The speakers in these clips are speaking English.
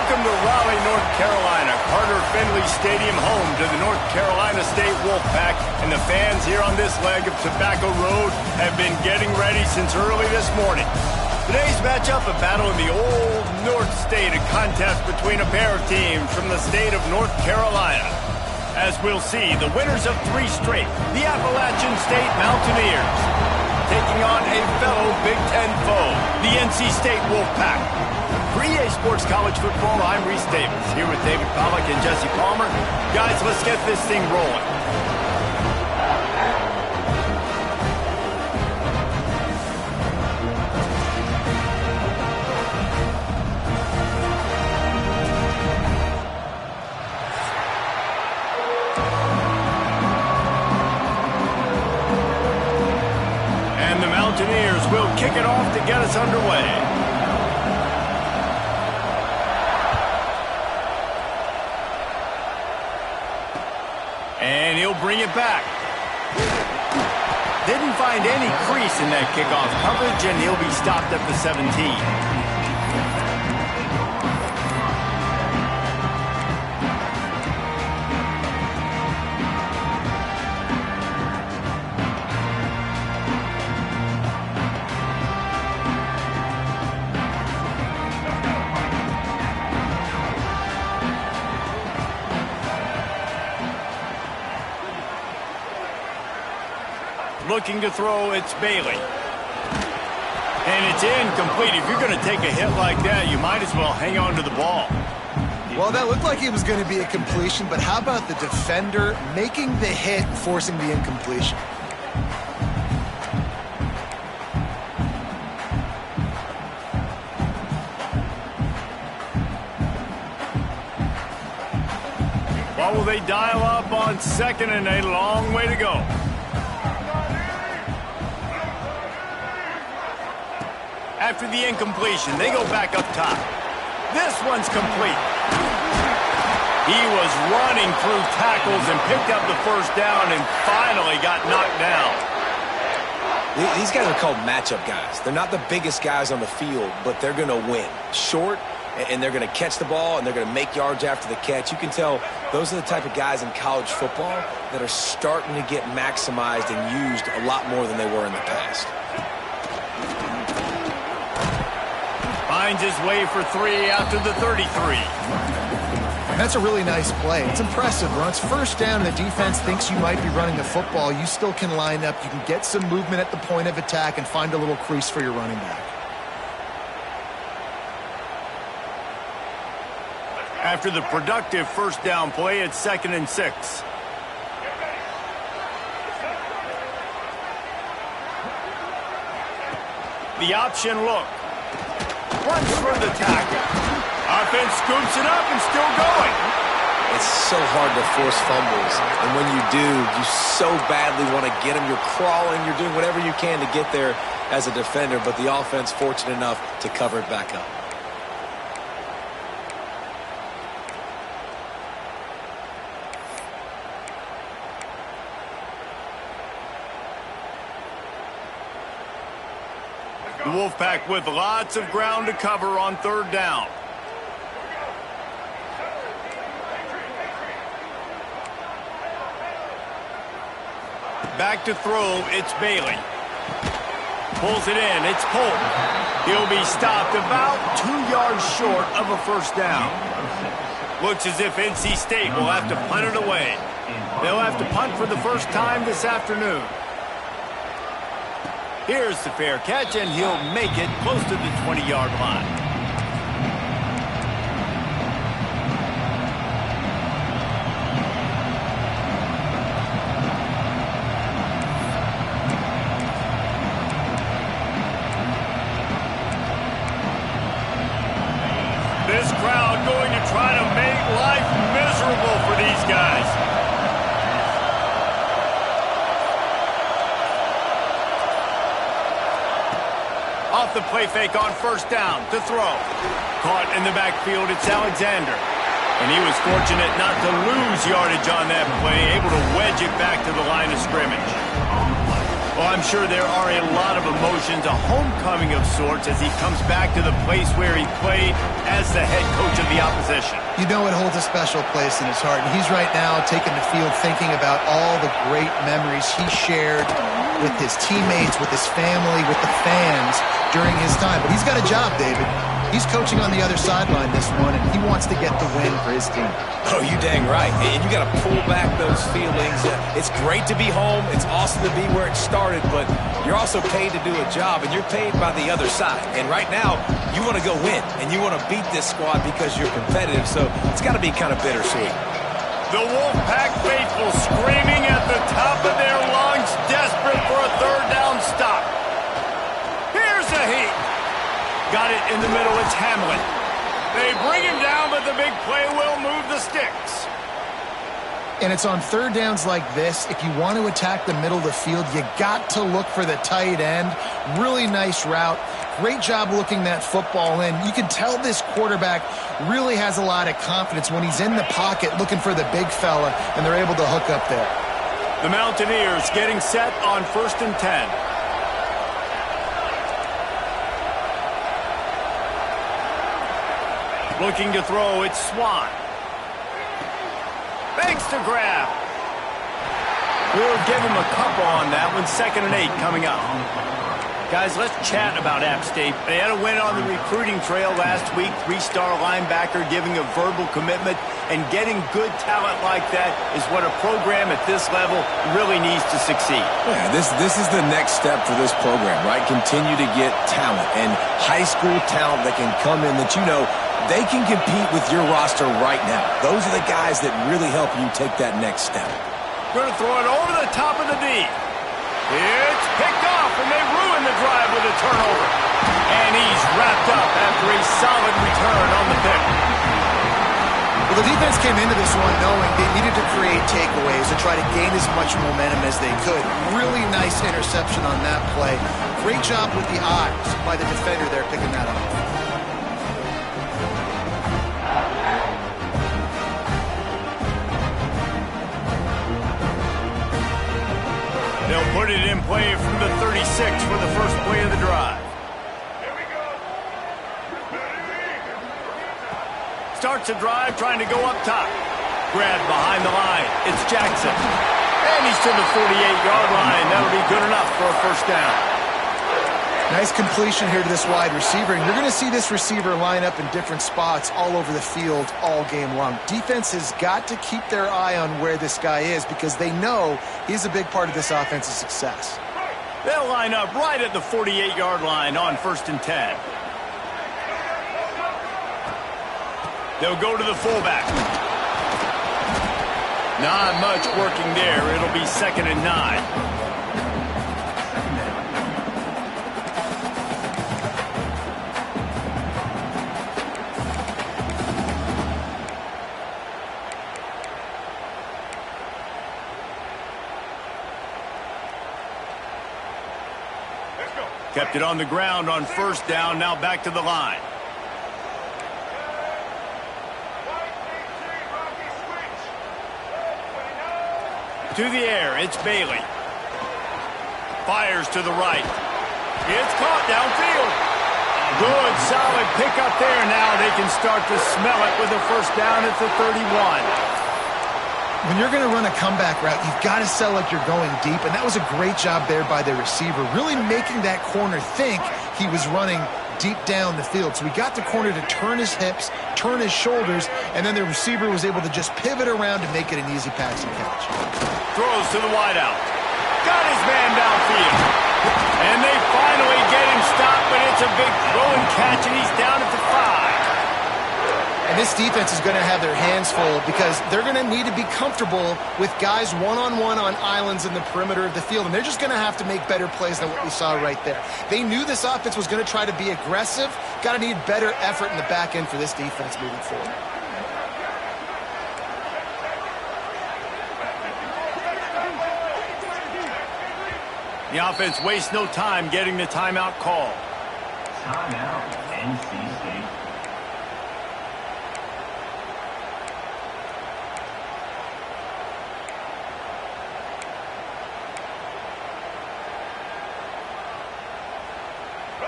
Welcome to Raleigh, North Carolina, Carter Finley Stadium, home to the North Carolina State Wolfpack, and the fans here on this leg of Tobacco Road have been getting ready since early this morning. Today's matchup, a battle in the old North State, a contest between a pair of teams from the state of North Carolina. As we'll see, the winners of 3 straight, the Appalachian State Mountaineers, taking on a fellow Big Ten foe, the NC State Wolfpack. For EA Sports College Football, I'm Reese Davis, here with David Pollack and Jesse Palmer. Guys, let's get this thing rolling. And the Mountaineers will kick it off to get us underway. And he'll bring it back. Didn't find any crease in that kickoff coverage, and he'll be stopped at the 17. Looking to throw, it's Bailey. And it's incomplete. If you're going to take a hit like that, you might as well hang on to the ball. Well, that looked like it was going to be a completion, but how about the defender making the hit, forcing the incompletion? What will they dial up on second and a long way to go? After the incompletion, they go back up top. This one's complete. He was running through tackles and picked up the first down and finally got knocked down. These guys are called matchup guys. They're not the biggest guys on the field, but they're going to win. Short, and they're going to catch the ball, and they're going to make yards after the catch. You can tell those are the type of guys in college football that are starting to get maximized and used a lot more than they were in the past. Finds his way for 3 after the 33. That's a really nice play. It's impressive. When it's first down and the defense thinks you might be running the football, you still can line up. You can get some movement at the point of attack and find a little crease for your running back. After the productive first down play, it's 2nd and 6. The option look. Runs for the tackle. Offense scoops it up and still going. It's so hard to force fumbles, and when you do, you so badly want to get them. You're crawling, you're doing whatever you can to get there as a defender, but the offense fortunate enough to cover it back up. The Wolfpack with lots of ground to cover on 3rd down. Back to throw, it's Bailey. Pulls it in, it's Polk. He'll be stopped about 2 yards short of a first down. Looks as if NC State will have to punt it away. They'll have to punt for the first time this afternoon. Here's the fair catch, and he'll make it close to the 20-yard line. This crowd going to try to make life miserable for these guys. Off the play fake on first down to throw. Caught in the backfield, it's Alexander. And he was fortunate not to lose yardage on that play, able to wedge it back to the line of scrimmage. Well, I'm sure there are a lot of emotions, a homecoming of sorts, as he comes back to the place where he played as the head coach of the opposition. You know it holds a special place in his heart, and he's right now taking the field thinking about all the great memories he shared with his teammates, with his family, with the fans during his time. But he's got a job, David. He's coaching on the other sideline this one, and he wants to get the win for his team. Oh, you dang right. And you got to pull back those feelings. It's great to be home. It's awesome to be where it started, but you're also paid to do a job, and you're paid by the other side. And right now, you want to go win, and you want to beat this squad because you're competitive, so it's got to be kind of bittersweet. The Wolfpack faithful screaming at the top of their lungs, desperate for a third down stop. Here's a heat. Got it in the middle. It's Hamlin. They bring him down, but the big play will move the sticks. And it's on third downs like this. If you want to attack the middle of the field, you got to look for the tight end. Really nice route. Great job looking that football in. You can tell this quarterback really has a lot of confidence when he's in the pocket looking for the big fella, and they're able to hook up there. The Mountaineers getting set on 1st and 10. Looking to throw, it's Swan. Fakes to grab. We'll give him a couple on that one. 2nd and 8 coming up. Guys, let's chat about App State. They had a win on the recruiting trail last week. 3-star linebacker giving a verbal commitment, and getting good talent like that is what a program at this level really needs to succeed. Yeah, this is the next step for this program, right? Continue to get talent, and high school talent that can come in that you know they can compete with your roster right now. Those are the guys that really help you take that next step. Going to throw it over the top of the D. It's picked off, and they ruin the drive with a turnover. And he's wrapped up after a solid return on the pick. Well, the defense came into this one knowing they needed to create takeaways and try to gain as much momentum as they could. Really nice interception on that play. Great job with the eyes by the defender there picking that up. They'll put it in play from the 36 for the first play of the drive. Here we go. Starts a drive trying to go up top. Grab behind the line. It's Jackson. And he's to the 48-yard line. That'll be good enough for a first down. Nice completion here to this wide receiver, and you're going to see this receiver line up in different spots all over the field all game long. Defense has got to keep their eye on where this guy is because they know he's a big part of this offense's success. They'll line up right at the 48-yard line on 1st and 10. They'll go to the fullback. Not much working there. It'll be 2nd and 9. Kept it on the ground on 1st down. Now back to the line. To the air, it's Bailey. Fires to the right. It's caught downfield. Good, solid pickup there. Now they can start to smell it with a first down at the 31. When you're going to run a comeback route, you've got to sell like you're going deep, and that was a great job there by the receiver, really making that corner think he was running deep down the field. So he got the corner to turn his hips, turn his shoulders, and then the receiver was able to just pivot around to make it an easy pass and catch. Throws to the wideout. Got his man downfield. And they finally get him stopped, but it's a big throw and catch, and he's down at the 5. And this defense is going to have their hands full because they're going to need to be comfortable with guys one-on-one on islands in the perimeter of the field. And they're just going to have to make better plays than what we saw right there. They knew this offense was going to try to be aggressive. Got to need better effort in the back end for this defense moving forward. The offense wastes no time getting the timeout call. Timeout, NC State.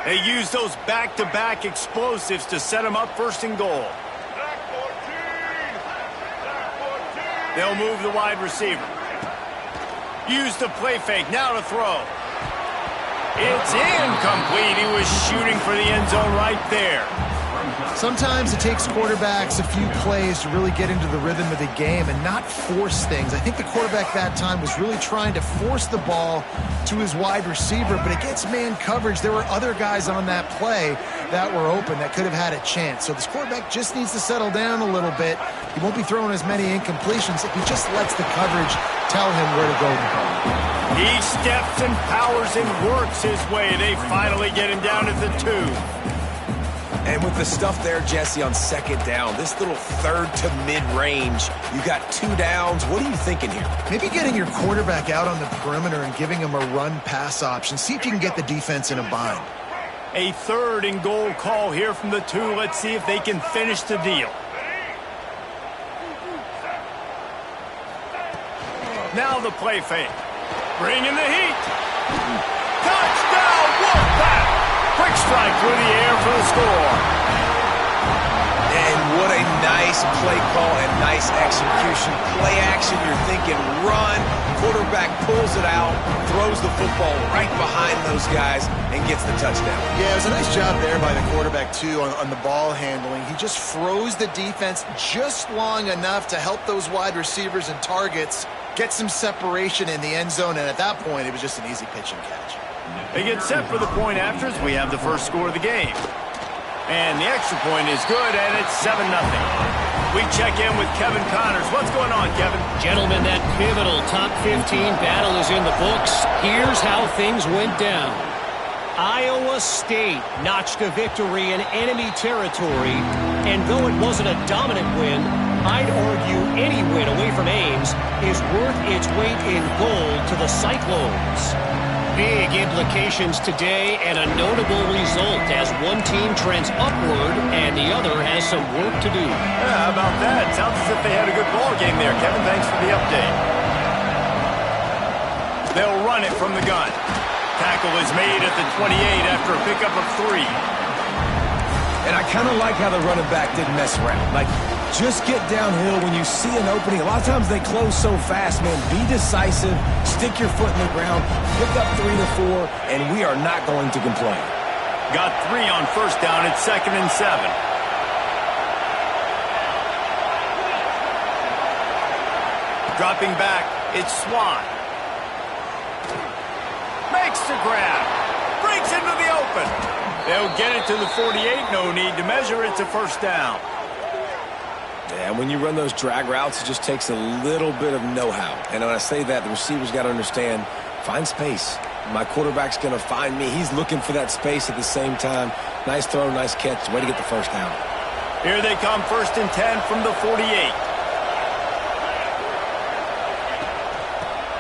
They use those back-to-back explosives to set them up first and goal. They'll move the wide receiver. Use the play fake, now to throw. It's incomplete. He was shooting for the end zone right there. Sometimes it takes quarterbacks a few plays to really get into the rhythm of the game and not force things. I think the quarterback that time was really trying to force the ball to his wide receiver, but against man coverage, there were other guys on that play that were open that could have had a chance. So this quarterback just needs to settle down a little bit. He won't be throwing as many incompletions if he just lets the coverage tell him where to go. He steps and powers and works his way. They finally get him down at the 2. And with the stuff there, Jesse, on second down, this little third to mid-range, you got 2 downs. What are you thinking here? Maybe getting your quarterback out on the perimeter and giving him a run-pass option. See if you can get the defense in a bind. A 3rd and goal call here from the 2. Let's see if they can finish the deal. Now the play fake. Bringing the heat. Touchdown, Wolfpack! Quick strike through the air for the score. And what a nice play call and nice execution. Play action, you're thinking run. Quarterback pulls it out, throws the football right behind those guys, and gets the touchdown. Yeah, it was a nice job there by the quarterback, too, on the ball handling. He just froze the defense just long enough to help those wide receivers and targets get some separation in the end zone, and at that point, it was just an easy pitch and catch. They get set for the point afters. We have the first score of the game. And the extra point is good, and it's 7-0. We check in with Kevin Connors. What's going on, Kevin? Gentlemen, that pivotal top 15 battle is in the books. Here's how things went down. Iowa State notched a victory in enemy territory, and though it wasn't a dominant win, I'd argue any win away from Ames is worth its weight in gold to the Cyclones. Big implications today and a notable result as one team trends upward and the other has some work to do. Yeah, how about that? Sounds as if they had a good ball game there, Kevin. Thanks for the update. They'll run it from the gun. Tackle is made at the 28 after a pickup of 3. And I kind of like how the running back didn't mess around. Like, just get downhill when you see an opening. A lot of times they close so fast, man. Be decisive, stick your foot in the ground, pick up 3 to 4, and we are not going to complain. Got 3 on first down. It's 2nd and 7. Dropping back, it's Swan. Makes the grab. Breaks into the open. They'll get it to the 48. No need to measure. It's a first down. Yeah, when you run those drag routes, it just takes a little bit of know-how. And when I say that, the receiver's got to understand, find space. My quarterback's going to find me. He's looking for that space at the same time. Nice throw, nice catch. Way to get the first down. Here they come, 1st and 10 from the 48.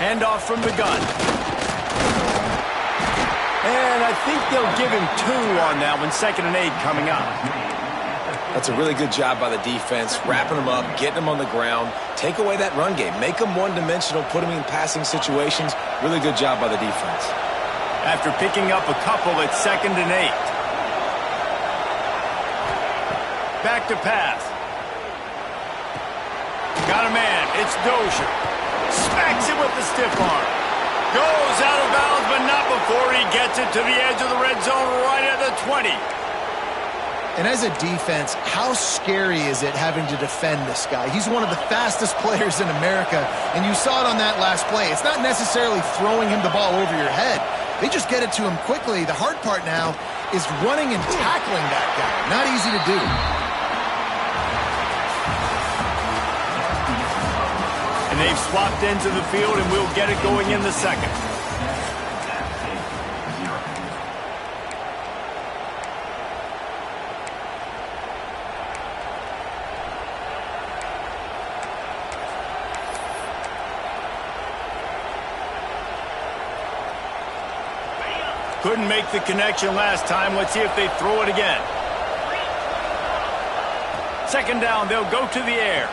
Handoff from the gun. And I think they'll give him 2 on that one. 2nd and 8 coming up. That's a really good job by the defense, wrapping them up, getting them on the ground. Take away that run game. Make them one-dimensional, put them in passing situations. Really good job by the defense. After picking up a couple, it's 2nd and 8. Back to pass. Got a man. It's Dozier. Smacks it with the stiff arm. Goes out of bounds, but not before he gets it to the edge of the red zone right at the 20. And as a defense, how scary is it having to defend this guy? He's one of the fastest players in America, and you saw it on that last play. It's not necessarily throwing him the ball over your head. They just get it to him quickly. The hard part now is running and tackling that guy. Not easy to do. And they've swapped ends of the field, and we'll get it going in the 2nd. Couldn't make the connection last time. Let's see if they throw it again. 2nd down, they'll go to the air.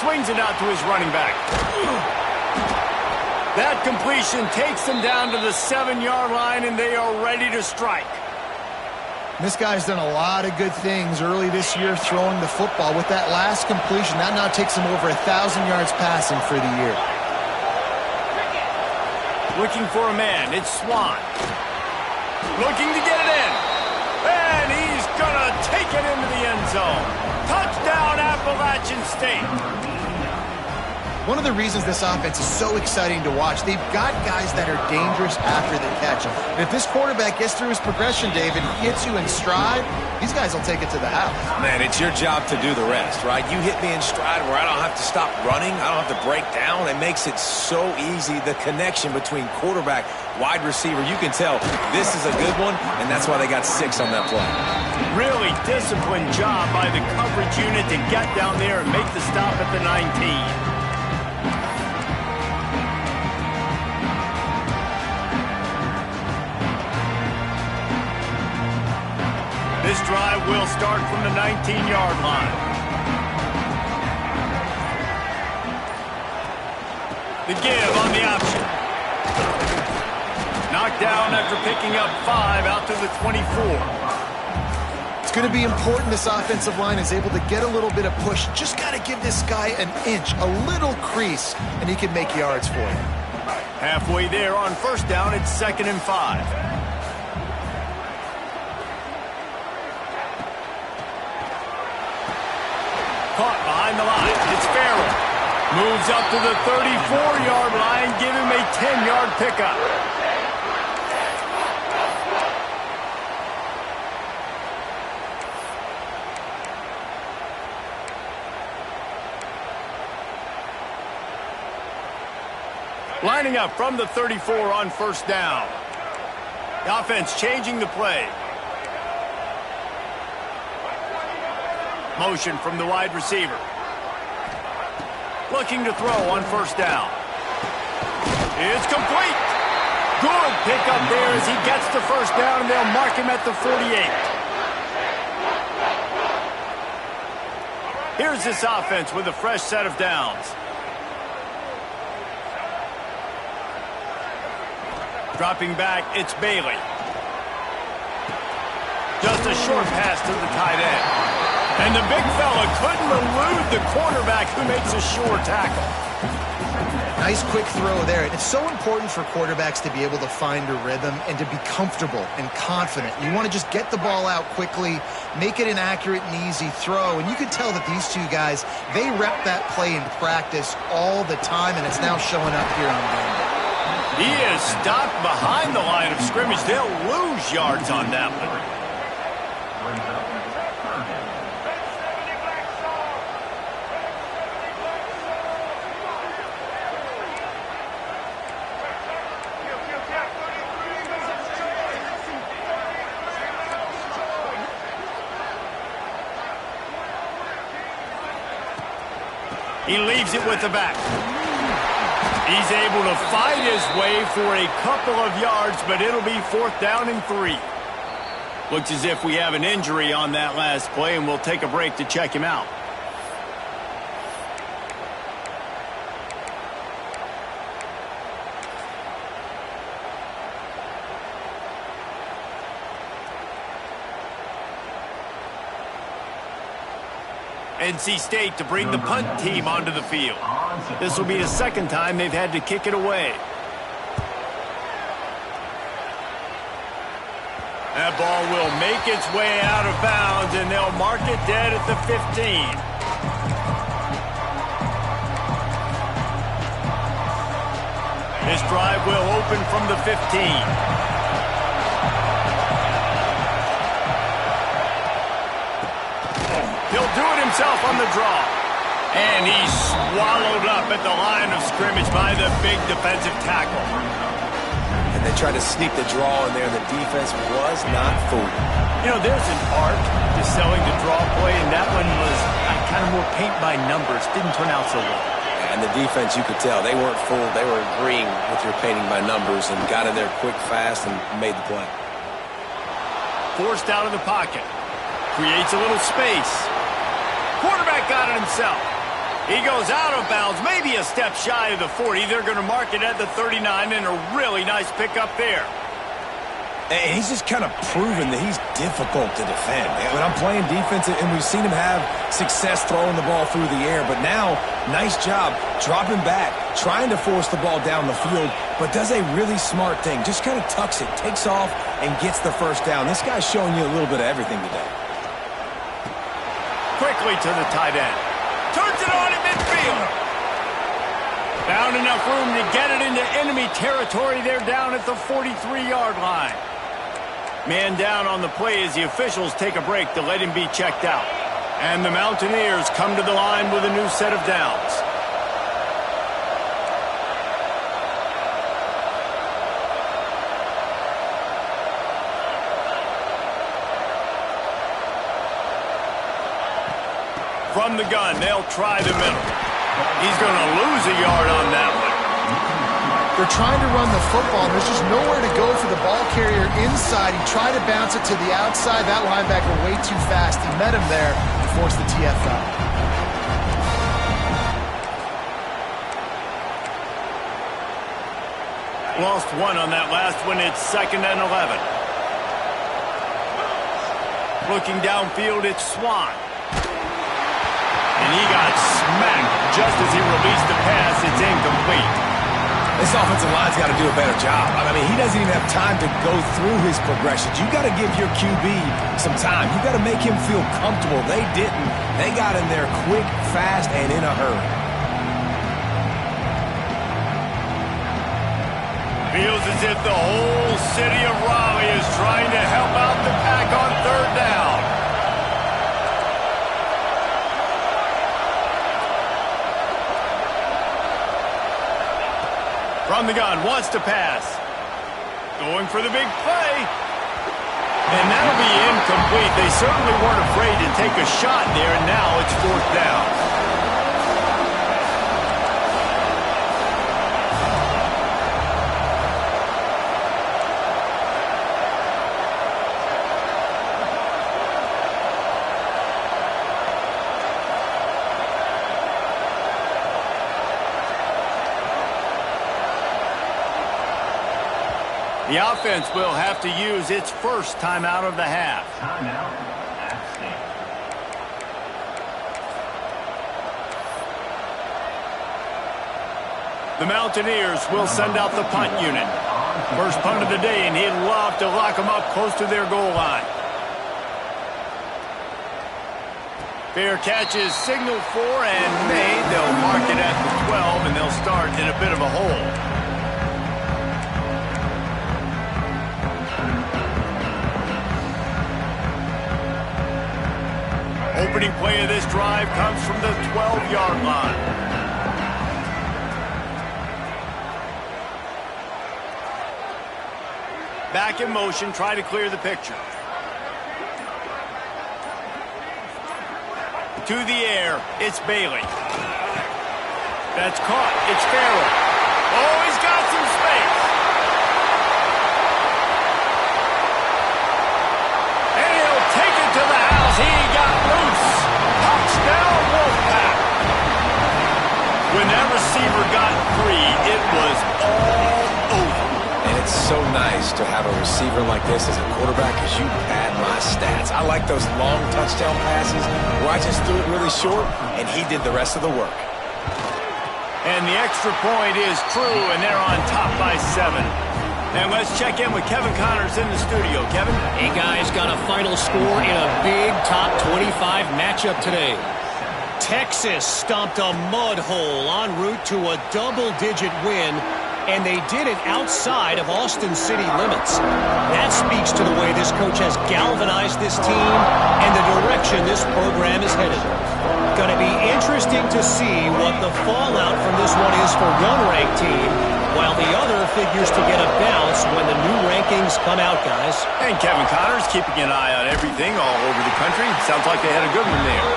Swings it out to his running back. That completion takes them down to the 7-yard line, and they are ready to strike. This guy's done a lot of good things early this year throwing the football. With that last completion, that now takes him over 1,000 yards passing for the year. Looking for a man. It's Swan. Looking to get it in. And he's going to take it into the end zone. Touchdown, Appalachian State. One of the reasons this offense is so exciting to watch, they've got guys that are dangerous after the catch. And if this quarterback gets through his progression, David, hits you in stride, these guys will take it to the house. Man, it's your job to do the rest, right? You hit me in stride where I don't have to stop running. I don't have to break down. It makes it so easy. The connection between quarterback, wide receiver, you can tell this is a good one, and that's why they got 6 on that play. Really disciplined job by the coverage unit to get down there and make the stop at the 19. This drive will start from the 19-yard line. The give on the option. Knocked down after picking up 5 out to the 24. It's going to be important this offensive line is able to get a little bit of push. Just got to give this guy an inch, a little crease, and he can make yards for you. Halfway there on first down, it's 2nd and 5. Caught behind the line. It's Farrell. Moves up to the 34-yard line. Give him a 10-yard pickup. Lining up from the 34 on first down. The offense changing the play. Motion from the wide receiver. Looking to throw on first down. It's complete. Good pickup there as he gets the first down, and they'll mark him at the 48. Here's this offense with a fresh set of downs. Dropping back, it's Bailey. Just a short pass to the tight end. And the big fella couldn't elude the quarterback who makes a sure tackle. Nice quick throw there. And it's so important for quarterbacks to be able to find a rhythm and to be comfortable and confident. You want to just get the ball out quickly, make it an accurate and easy throw. And you can tell that these two guys, they rep that play in practice all the time, and it's now showing up here on game. He is stopped behind the line of scrimmage. They'll lose yards on that one. He leaves it with the back. He's able to fight his way for a couple of yards, but it'll be 4th down and 3. Looks as if we have an injury on that last play, and we'll take a break to check him out. NC State to bring the punt team onto the field. This will be the second time they've had to kick it away. That ball will make its way out of bounds, and they'll mark it dead at the 15. This drive will open from the 15. He'll do it himself on the draw. And he's swallowed up at the line of scrimmage by the big defensive tackle. And they tried to sneak the draw in there, and the defense was not fooled. You know, there's an art to selling the draw play, and that one was kind of more paint by numbers. Didn't turn out so well. And the defense, you could tell, they weren't fooled. They were agreeing with your painting by numbers and got in there quick, fast, and made the play. Forced out of the pocket. Creates a little space. Quarterback got it himself. He goes out of bounds, maybe a step shy of the 40. They're going to mark it at the 39, and a really nice pickup there. And he's just kind of proven that he's difficult to defend. And when I'm playing defense, and we've seen him have success throwing the ball through the air, but now, nice job dropping back, trying to force the ball down the field, but does a really smart thing. Just kind of tucks it, takes off, and gets the first down. This guy's showing you a little bit of everything today. Quickly to the tight end. Turns it on in midfield. Found enough room to get it into enemy territory. They're down at the 43-yard line. Man down on the play as the officials take a break to let him be checked out. And the Mountaineers come to the line with a new set of downs. From the gun, they'll try the middle. He's going to lose a yard on that one. They're trying to run the football, and there's just nowhere to go for the ball carrier inside. He tried to bounce it to the outside. That linebacker way too fast. He met him there and forced the TFL. Lost one on that last one. It's 2nd and 11. Looking downfield, it's Swan. And he got smacked just as he released the pass. It's incomplete. This offensive line's got to do a better job. I mean, he doesn't even have time to go through his progressions. You got to give your QB some time. You got to make him feel comfortable. They didn't. They got in there quick, fast, and in a hurry. Feels as if the whole city of Raleigh is trying to help out the Pack on 3rd down. From the gun, wants to pass. Going for the big play. And that'll be incomplete. They certainly weren't afraid to take a shot there, and now it's 4th down. The offense will have to use its first timeout of the half. Timeout, App State. The Mountaineers will send out the punt unit. First punt of the day, and he'd love to lock them up close to their goal line. Fair catch is signaled for and made. They'll mark it at the 12, and they'll start in a bit of a hole. Opening play of this drive comes from the 12-yard line. Back in motion, try to clear the picture. To the air, it's Bailey. That's caught, it's Farrell. Oh, he's got some space. And he'll take it to the house. He got loose. Touchdown, Wolfpack. When that receiver got free, it was all over. And it's so nice to have a receiver like this as a quarterback because you pad my stats. I like those long touchdown passes where I just threw it really short and he did the rest of the work. And the extra point is true, and they're on top by 7. And let's check in with Kevin Connors in the studio. Kevin? Hey, guys, got a final score in a big top 25 matchup today. Texas stomped a mud hole en route to a double-digit win, and they did it outside of Austin city limits. That speaks to the way this coach has galvanized this team and the direction this program is headed. Going to be interesting to see what the fallout from this one is for one ranked team, while the other figures to get a bounce when the new rankings come out, guys. And Kevin Connors keeping an eye on everything all over the country. Sounds like they had a good one there.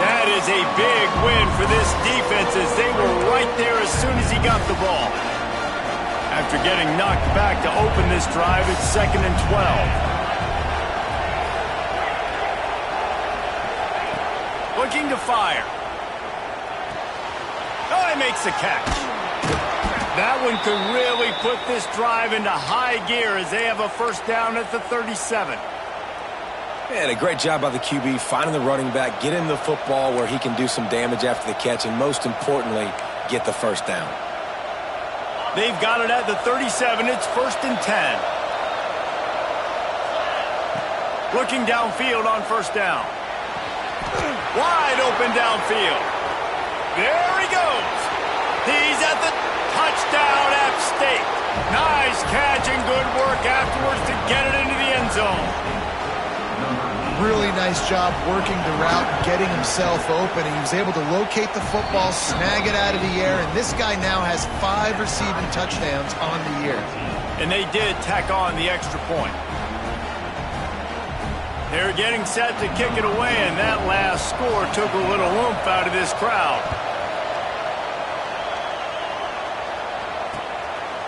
That is a big win for this defense as they were right there as soon as he got the ball. After getting knocked back to open this drive, it's 2nd and 12. Looking to fire. Oh, he makes the catch. That one could really put this drive into high gear as they have a first down at the 37. And a great job by the QB finding the running back, getting the football where he can do some damage after the catch, and most importantly, get the first down. They've got it at the 37. It's 1st and 10. Looking downfield on first down. Wide open downfield. There he goes. He's at the touchdown App State. Nice catch and good work afterwards to get it into the end zone. Really nice job working the route and getting himself open. He was able to locate the football, snag it out of the air, and this guy now has 5 receiving touchdowns on the year. And they did tack on the extra point. They're getting set to kick it away, and that last score took a little oomph out of this crowd.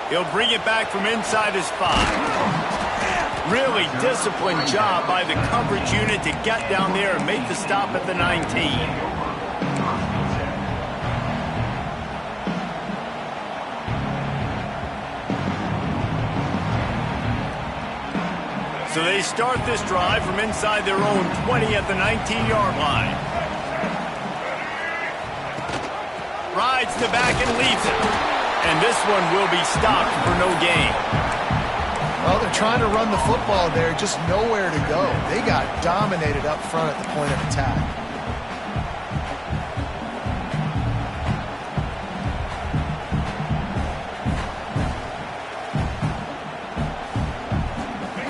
He'll bring it back from inside his 5. Really disciplined job by the coverage unit to get down there and make the stop at the 19. So they start this drive from inside their own 20 at the 19-yard line. Rides to back and leaves it. And this one will be stopped for no gain. Well, they're trying to run the football there, just nowhere to go. They got dominated up front at the point of attack.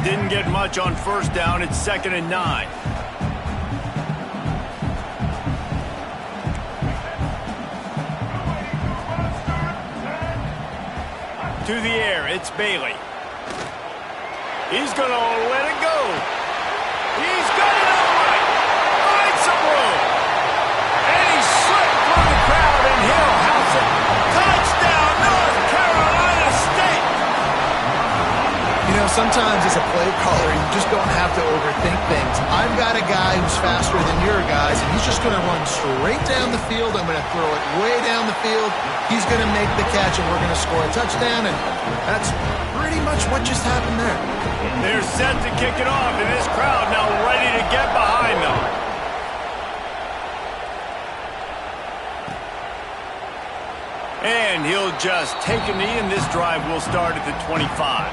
Didn't get much on first down. It's 2nd and 9. To the air, it's Bailey. He's going to let it go. He's got it all right. Finds some room. And he slipped through the crowd, and he'll house it. Touchdown, North Carolina State. You know, sometimes as a play caller, you just don't have to overthink things. I've got a guy who's faster than your guys, and he's just going to run straight down the field. I'm going to throw it way down the field. He's going to make the catch, and we're going to score a touchdown, and that's pretty much what just happened there. They're set to kick it off, and this crowd now ready to get behind them. And he'll just take a knee, and this drive will start at the 25.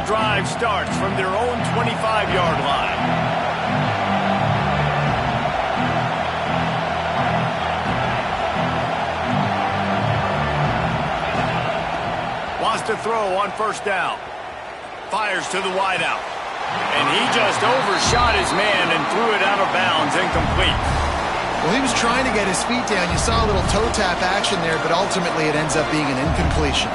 Drive starts from their own 25-yard line. Wants to throw on first down. Fires to the wideout. And he just overshot his man and threw it out of bounds, incomplete. Well, he was trying to get his feet down. You saw a little toe tap action there, but ultimately it ends up being an incompletion.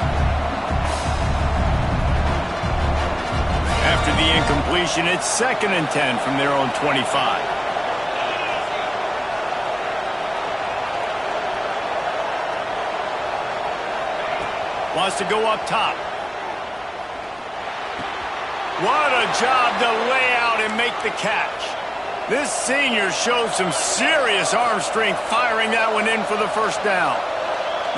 After the incompletion, it's 2nd and 10 from their own 25. Wants to go up top. What a job to lay out and make the catch. This senior showed some serious arm strength firing that one in for the first down.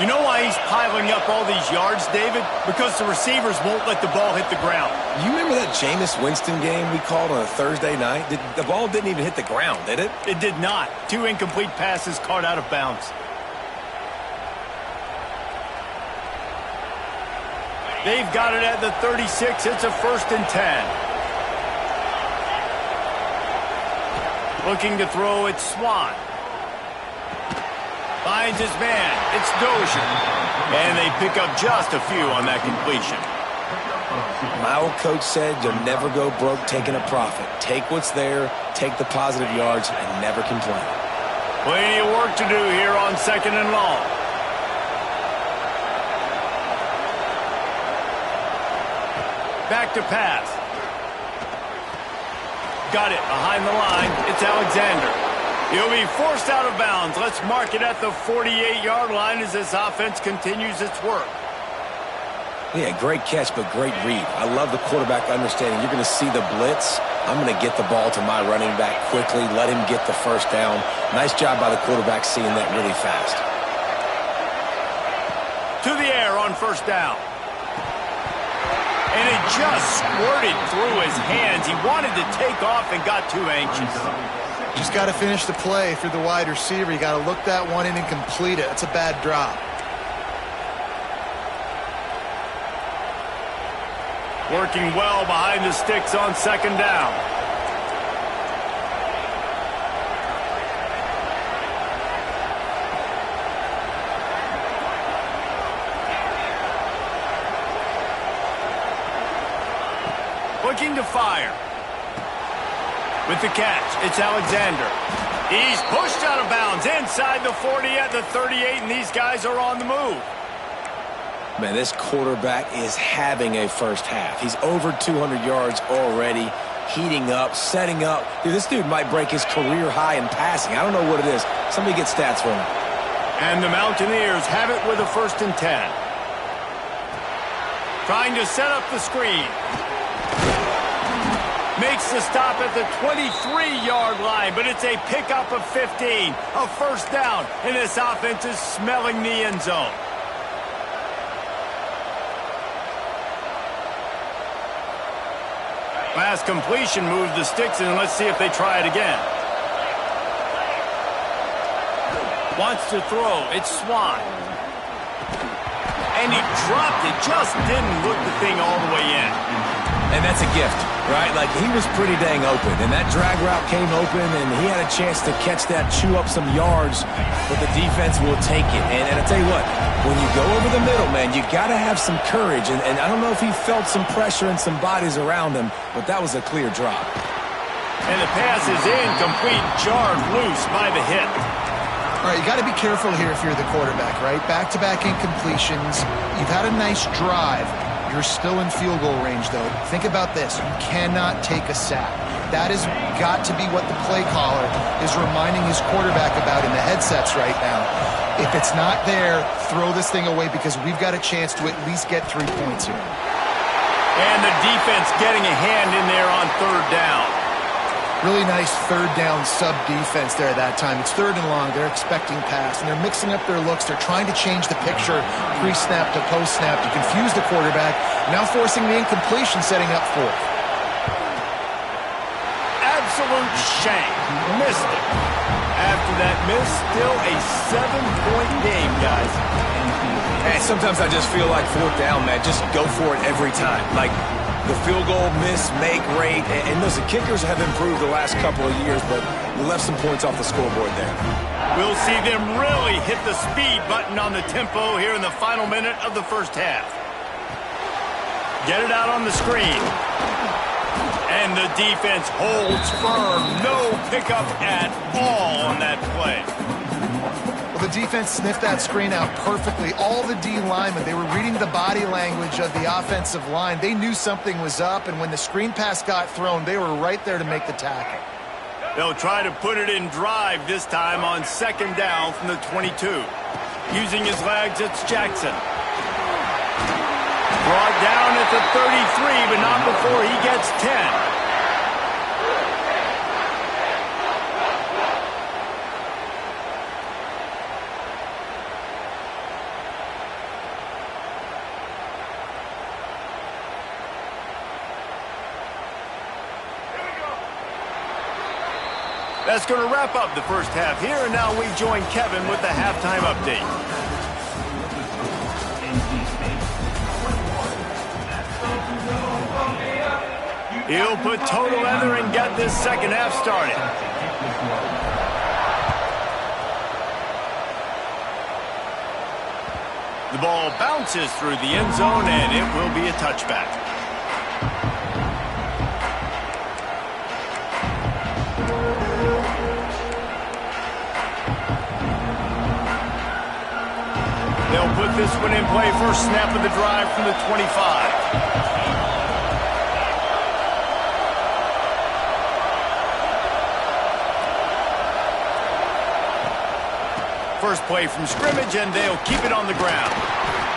You know why he's piling up all these yards, David? Because the receivers won't let the ball hit the ground. You remember that Jameis Winston game we called on a Thursday night? The ball didn't even hit the ground, did it? It did not. 2 incomplete passes caught out of bounds. They've got it at the 36. It's a 1st and 10. Looking to throw, it's Swan. Finds his man. It's Dozier. And they pick up just a few on that completion. My old coach said you'll never go broke taking a profit. Take what's there, take the positive yards, and never complain. Plenty of work to do here on 2nd and long. Back to pass. Got it behind the line. It's Alexander. He'll be forced out of bounds. Let's mark it at the 48-yard line as this offense continues its work. Yeah, great catch, but great read. I love the quarterback understanding. You're going to see the blitz. I'm going to get the ball to my running back quickly, let him get the first down. Nice job by the quarterback seeing that really fast. To the air on first down. And it just squirted through his hands. He wanted to take off and got too anxious. Just got to finish the play through the wide receiver. You got to look that one in and complete it. It's a bad drop. Working well behind the sticks on second down. Looking to fire. With the catch, it's Alexander. He's pushed out of bounds inside the 40 at the 38, and these guys are on the move. Man, this quarterback is having a first half. He's over 200 yards already, heating up, setting up. Dude, this dude might break his career high in passing. I don't know what it is. Somebody get stats for him. And the Mountaineers have it with a 1st and 10. Trying to set up the screen. Makes the stop at the 23-yard line, but it's a pickup of 15. A first down, and this offense is smelling the end zone. Last completion moved the sticks, and let's see if they try it again. Wants to throw. It's Swan. And he dropped it. Just didn't look the thing all the way in. And that's a gift, right? Like, he was pretty dang open, and that drag route came open, and he had a chance to catch that, chew up some yards, but the defense will take it. And I tell you what, when you go over the middle, man, you got to have some courage, and I don't know if he felt some pressure and some bodies around him, but that was a clear drop. And the pass is incomplete, jarred loose by the hit. All right, you got to be careful here if you're the quarterback, right? Back-to-back incompletions. You've had a nice drive. You're still in field goal range, though. Think about this. You cannot take a sack. That has got to be what the play caller is reminding his quarterback about in the headsets right now. If it's not there, throw this thing away because we've got a chance to at least get 3 points here. And the defense getting a hand in there on third down. Really nice third down sub-defense there that time. It's 3rd and long. They're expecting pass, and they're mixing up their looks. They're trying to change the picture pre-snap to post-snap to confuse the quarterback, now forcing the incompletion, setting up 4th. Absolute shame. Missed it. After that miss, still a 7-point game, guys. And sometimes I just feel like 4th down, man. Just go for it every time. Like, the field goal miss, make rate, and listen, kickers have improved the last couple of years, but you left some points off the scoreboard there. We'll see them really hit the speed button on the tempo here in the final minute of the first half. Get it out on the screen. And the defense holds firm. No pickup at all on that play. Well, the defense sniffed that screen out perfectly. All the D linemen, they were reading the body language of the offensive line. They knew something was up, and when the screen pass got thrown, they were right there to make the tackle. They'll try to put it in drive this time on second down from the 22. Using his legs, it's Jackson. Brought down at the 33, but not before he gets 10. That's going to wrap up the first half here, and now we join Kevin with the halftime update. He'll put toe to leather and get this second half started. The ball bounces through the end zone, and it will be a touchback. They'll put this one in play. First snap of the drive from the 25. first play from scrimmage, and they'll keep it on the ground.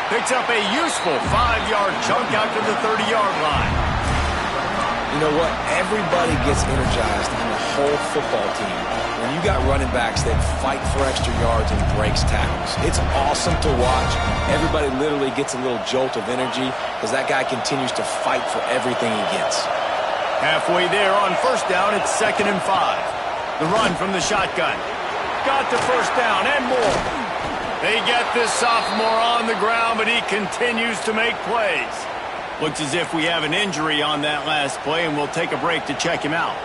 Picks up a useful 5-yard chunk out to the 30-yard line. You know what? Everybody gets energized in the whole football team when you got running backs that fight for extra yards and breaks tackles. It's awesome to watch. Everybody literally gets a little jolt of energy because that guy continues to fight for everything he gets. Halfway there on first down, it's 2nd and 5. The run from the shotgun. Got the first down and more. They get this sophomore on the ground, but he continues to make plays. Looks as if we have an injury on that last play, and we'll take a break to check him out.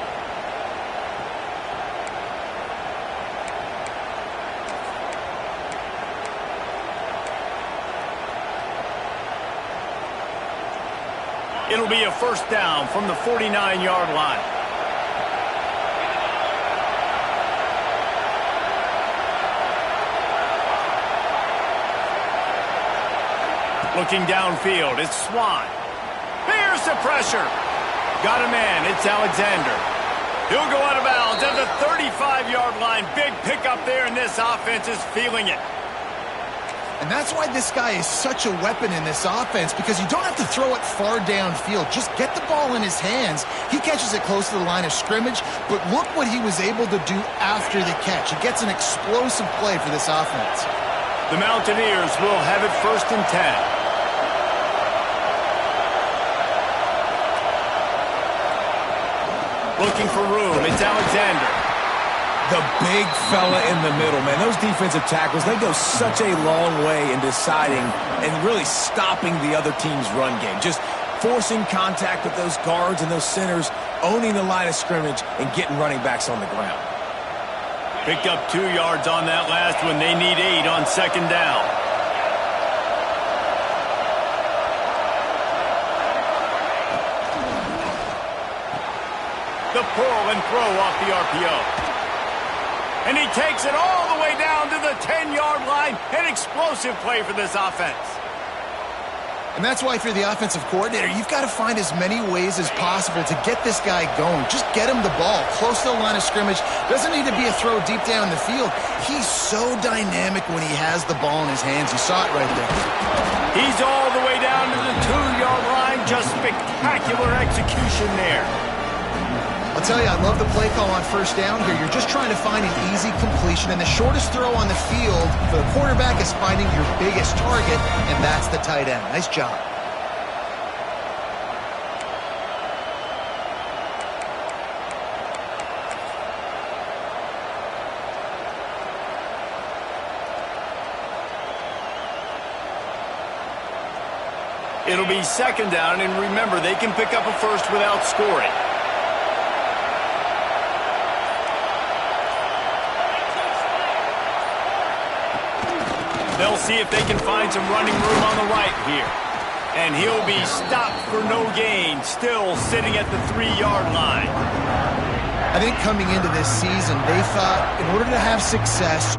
It'll be a first down from the 49-yard line. Looking downfield, it's Swan. Here's the pressure. Got a man, it's Alexander. He'll go out of bounds at the 35-yard line. Big pickup there, and this offense is feeling it. And that's why this guy is such a weapon in this offense, because you don't have to throw it far downfield. Just get the ball in his hands. He catches it close to the line of scrimmage, but look what he was able to do after the catch. He gets an explosive play for this offense. The Mountaineers will have it 1st and 10. Looking for room, it's Alexander. The big fella in the middle, man. Those defensive tackles, they go such a long way in deciding and really stopping the other team's run game. Just forcing contact with those guards and those centers, owning the line of scrimmage, and getting running backs on the ground. Picked up 2 yards on that last one. They need 8 on 2nd down. The pull and throw off the RPO. And he takes it all the way down to the 10-yard line. An explosive play for this offense. And that's why if you're the offensive coordinator, you've got to find as many ways as possible to get this guy going. Just get him the ball close to the line of scrimmage. Doesn't need to be a throw deep down the field. He's so dynamic when he has the ball in his hands. You saw it right there. He's all the way down to the 2-yard line. Just spectacular execution there. I'll tell you, I love the play call on first down here. You're just trying to find an easy completion, and the shortest throw on the field for the quarterback is finding your biggest target, and that's the tight end. Nice job. It'll be 2nd down, and remember, they can pick up a first without scoring. They'll see if they can find some running room on the right here. And he'll be stopped for no gain, still sitting at the 3-yard line. I think coming into this season, they thought in order to have success,